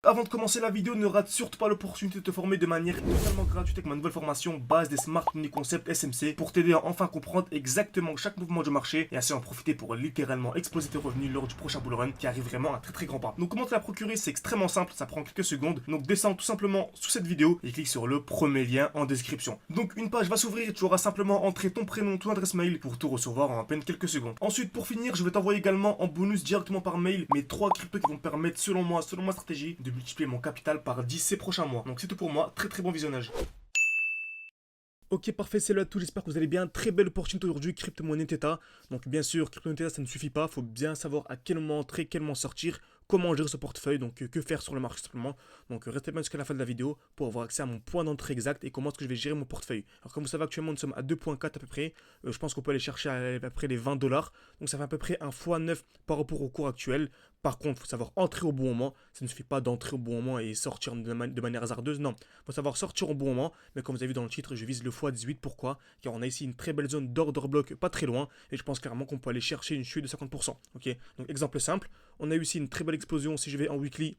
avant de commencer la vidéo, ne rate surtout pas l'opportunité de te former de manière totalement gratuite avec ma nouvelle formation base des Smart Money Concept SMC pour t'aider à enfin comprendre exactement chaque mouvement du marché et ainsi en profiter pour littéralement exploser tes revenus lors du prochain bull run qui arrive vraiment à très grand pas. Donc comment te la procurer, c'est extrêmement simple, ça prend quelques secondes. Donc descends tout simplement sous cette vidéo et clique sur le premier lien en description. Donc une page va s'ouvrir et tu auras simplement entré ton prénom, ton adresse mail pour tout recevoir en à peine quelques secondes. Ensuite, pour finir, je vais t'envoyer également en bonus directement par mail mes 3 cryptos qui vont me permettre selon moi, selon ma stratégie, de multiplier mon capital par 10 ces prochains mois. Donc c'est tout pour moi, très bon visionnage. Ok, parfait, c'est là tout, j'espère que vous allez bien. Très belle opportunité aujourd'hui, crypto-monnaie Theta. Donc bien sûr, crypto-monnaie Theta, ça ne suffit pas, il faut bien savoir à quel moment entrer, quel moment sortir, comment gérer ce portefeuille, donc que faire sur le marché simplement. Donc restez bien jusqu'à la fin de la vidéo pour avoir accès à mon point d'entrée exact et comment est-ce que je vais gérer mon portefeuille. Alors comme vous savez, actuellement nous sommes à 2.4 à peu près, je pense qu'on peut aller chercher à peu près les 20 $, donc ça fait à peu près un x9 par rapport au cours actuel. Par contre, il faut savoir entrer au bon moment, ça ne suffit pas d'entrer au bon moment et sortir de manière hasardeuse, non. Il faut savoir sortir au bon moment, mais comme vous avez vu dans le titre, je vise le x18, pourquoi? Car on a ici une très belle zone d'order block pas très loin, et je pense clairement qu'on peut aller chercher une chute de 50%. Ok, donc exemple simple, on a eu ici une très belle explosion si je vais en weekly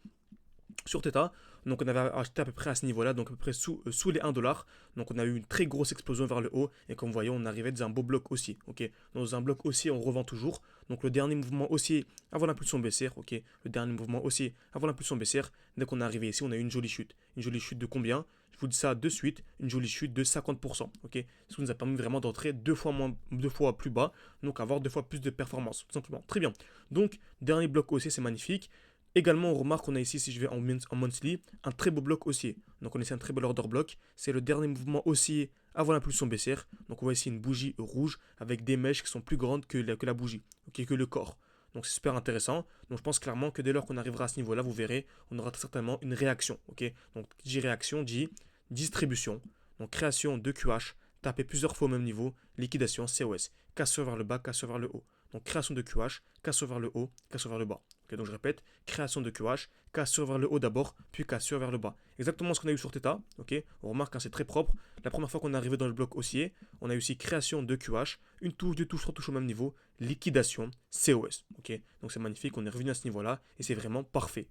sur Theta, donc on avait acheté à peu près à ce niveau-là, donc à peu près sous les 1 $. Donc on a eu une très grosse explosion vers le haut, et comme vous voyez, on arrivait dans un beau bloc haussier. Ok, dans un bloc haussier, on revend toujours. Donc le dernier mouvement haussier avant l'impulsion baissière, ok, le dernier mouvement haussier avant l'impulsion baissière, dès qu'on est arrivé ici, on a eu une jolie chute. Une jolie chute de combien? Je vous dis ça de suite, une jolie chute de 50%. Ok, ce qui nous a permis vraiment d'entrer deux fois plus bas, donc avoir 2 fois plus de performance, tout simplement. Très bien. Donc, dernier bloc haussier, c'est magnifique. Également, on remarque qu'on a ici, si je vais en monthly, un très beau bloc haussier. Donc on a ici un très beau order block. C'est le dernier mouvement haussier avant l'impulsion baissière. Donc on voit ici une bougie rouge avec des mèches qui sont plus grandes que la bougie, okay, que le corps. Donc c'est super intéressant. Donc je pense clairement que dès lors qu'on arrivera à ce niveau-là, vous verrez, on aura certainement une réaction. Okay, donc dit réaction, dit distribution. Donc création de QH, taper plusieurs fois au même niveau, liquidation, COS, cassure vers le bas, cassure vers le haut. Donc création de QH, cassure vers le haut, cassure vers le bas. Okay, donc je répète, création de QH, cassure vers le haut d'abord, puis cassure vers le bas. Exactement ce qu'on a eu sur Theta. Okay, on remarque que c'est très propre. La première fois qu'on est arrivé dans le bloc haussier, on a eu aussi création de QH, une touche, deux touches, trois touches au même niveau, liquidation, COS. Okay, donc c'est magnifique, on est revenu à ce niveau-là et c'est vraiment parfait.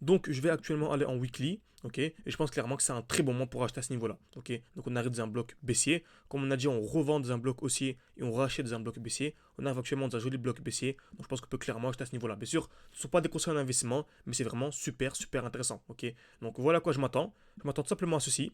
Donc je vais actuellement aller en weekly, ok, et je pense clairement que c'est un très bon moment pour acheter à ce niveau-là, ok. Donc on arrive dans un bloc baissier, comme on a dit, on revend dans un bloc haussier et on rachète dans un bloc baissier. On arrive actuellement dans un joli bloc baissier, donc je pense qu'on peut clairement acheter à ce niveau-là. Bien sûr, ce ne sont pas des conseils d'investissement, mais c'est vraiment super intéressant, ok. Donc voilà à quoi je m'attends. Je m'attends tout simplement à ceci.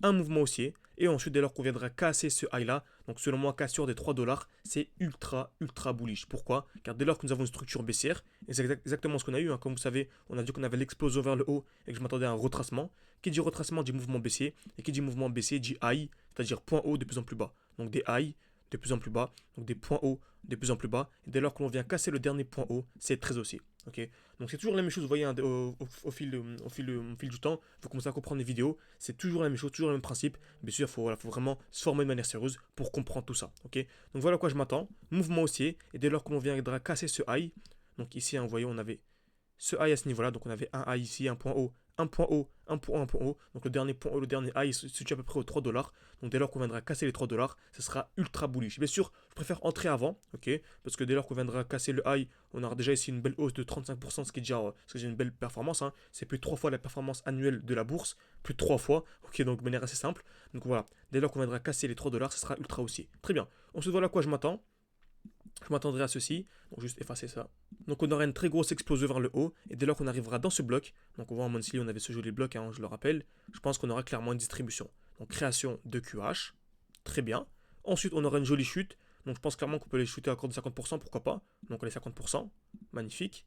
Un mouvement haussier, et ensuite dès lors qu'on viendra casser ce high là, donc selon moi cassure des 3 $, c'est ultra bullish. Pourquoi? Car dès lors que nous avons une structure baissière, et c'est exactement ce qu'on a eu, hein, comme vous savez, on a dit qu'on avait l'explosion vers le haut et que je m'attendais à un retracement. Qui dit retracement dit mouvement baissier, et qui dit mouvement baissier dit high, c'est-à-dire point haut de plus en plus bas. Donc des high de plus en plus bas, donc des points hauts de plus en plus bas, et dès lors que l'on vient casser le dernier point haut, c'est très haussier. Okay, donc c'est toujours la même chose, vous voyez, hein, au fil du temps, vous commencez à comprendre les vidéos, c'est toujours la même chose, toujours le même principe. Bien sûr, faut vraiment se former de manière sérieuse pour comprendre tout ça. Okay, donc voilà à quoi je m'attends, mouvement haussier, et dès lors que l'on viendra casser ce high, donc ici, hein, vous voyez, on avait ce high à ce niveau-là, donc on avait un high ici, un point haut, un point haut, un point haut, un point haut. Donc le dernier point haut, le dernier high se situe à peu près aux 3 $. Donc dès lors qu'on viendra casser les 3 $, ce sera ultra bullish. Bien sûr, je préfère entrer avant, ok, parce que dès lors qu'on viendra casser le high, on aura déjà ici une belle hausse de 35%, ce qui est déjà une belle performance. Hein. C'est plus de 3 fois la performance annuelle de la bourse, plus de 3 fois, ok, donc de manière assez simple. Donc voilà, dès lors qu'on viendra casser les 3 $, ce sera ultra haussier. Très bien. Ensuite, voilà à quoi je m'attends. Je m'attendrai à ceci, donc juste effacer ça. Donc on aura une très grosse explosion vers le haut, et dès lors qu'on arrivera dans ce bloc, donc on voit en monthly on avait ce joli bloc, hein, je le rappelle, je pense qu'on aura clairement une distribution. Donc création de QH, très bien. Ensuite on aura une jolie chute, donc je pense clairement qu'on peut les shooter à encore de 50%, pourquoi pas. Donc on est 50%, magnifique.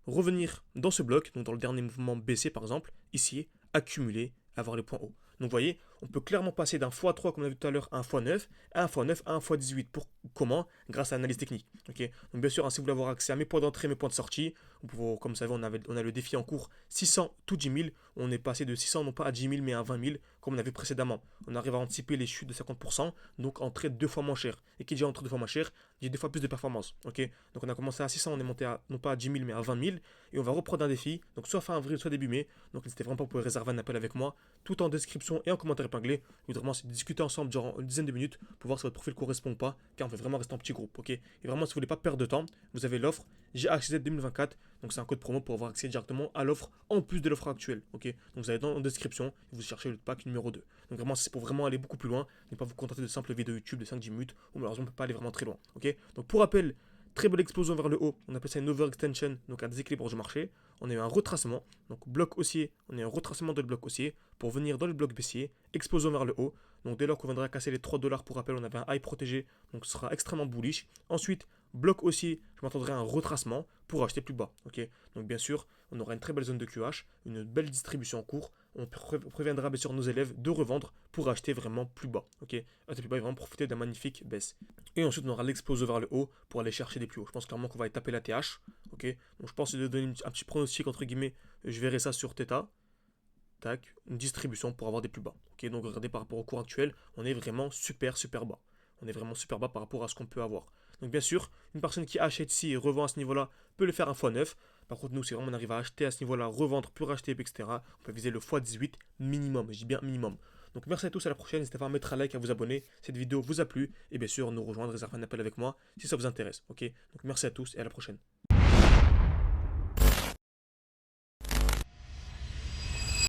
Revenir dans ce bloc, donc dans le dernier mouvement baissier par exemple, ici, accumuler, avoir les points hauts. Donc vous voyez, on peut clairement passer d'un x3 comme on a vu tout à l'heure à un x9, à un x9, à un x18. Comment? Grâce à l'analyse technique. Okay, donc bien sûr, hein, si vous voulez avoir accès à mes points d'entrée, mes points de sortie, comme vous savez, on a le défi en cours 600 tout 10 000. On est passé de 600 non pas à 10 000 mais à 20 000 comme on avait précédemment. On arrive à anticiper les chutes de 50%, donc entrer 2 fois moins cher. Et qui dit entrer 2 fois moins cher, dit 2 fois plus de performance. Okay, donc on a commencé à 600, on est monté à, non pas à 10 000 mais à 20 000. Et on va reprendre un défi, donc soit fin avril, soit début mai. Donc n'hésitez vraiment pas, vous pouvez réserver un appel avec moi, tout en description et en commentaire épinglé. Vraiment, c'est de discuter ensemble durant une dizaine de minutes pour voir si votre profil correspond ou pas, car on veut vraiment rester en petit groupe, ok. Et vraiment, si vous voulez pas perdre de temps, vous avez l'offre GHZ 2024, Donc c'est un code promo pour avoir accès directement à l'offre en plus de l'offre actuelle. Ok, donc vous allez dans la description, vous cherchez le pack numéro 2. Donc vraiment, c'est pour vraiment aller beaucoup plus loin, ne pas vous contenter de simples vidéos YouTube de 5-10 minutes, ou malheureusement on ne peut pas aller vraiment très loin. Ok, donc pour rappel, très belle explosion vers le haut, on appelle ça une overextension, donc un déséquilibre du marché. On a eu un retracement, donc bloc haussier, on a eu un retracement de le bloc haussier pour venir dans le bloc baissier, explosion vers le haut. Donc dès lors qu'on viendra casser les 3 dollars, pour rappel, on avait un high protégé, donc ce sera extrêmement bullish. Ensuite, bloc haussier, je m'attendrai à un retracement pour acheter plus bas. Ok, donc bien sûr, on aura une très belle zone de QH, une belle distribution en cours. On préviendra bien sûr nos élèves de revendre pour acheter vraiment plus bas. Ok, acheter plus bas et vraiment profiter d'un magnifique baisse. Et ensuite, on aura l'explosion vers le haut pour aller chercher des plus hauts. Je pense clairement qu'on va taper la TH. Ok, donc je pense de donner un petit pronostic entre guillemets. Je verrai ça sur Theta. Tac, une distribution pour avoir des plus bas. Ok, donc regardez par rapport au cours actuel, on est vraiment super bas. On est vraiment super bas par rapport à ce qu'on peut avoir. Donc bien sûr, une personne qui achète ici et revend à ce niveau-là peut le faire un x9. Par contre, nous, si vraiment on arrive à acheter à ce niveau-là, revendre, puis racheter, etc., on peut viser le x18 minimum. Je dis bien minimum. Donc merci à tous, à la prochaine. N'hésitez pas à mettre un like, à vous abonner. Cette vidéo vous a plu. Et bien sûr, nous rejoindre, réserver un appel avec moi si ça vous intéresse. Ok, donc merci à tous et à la prochaine.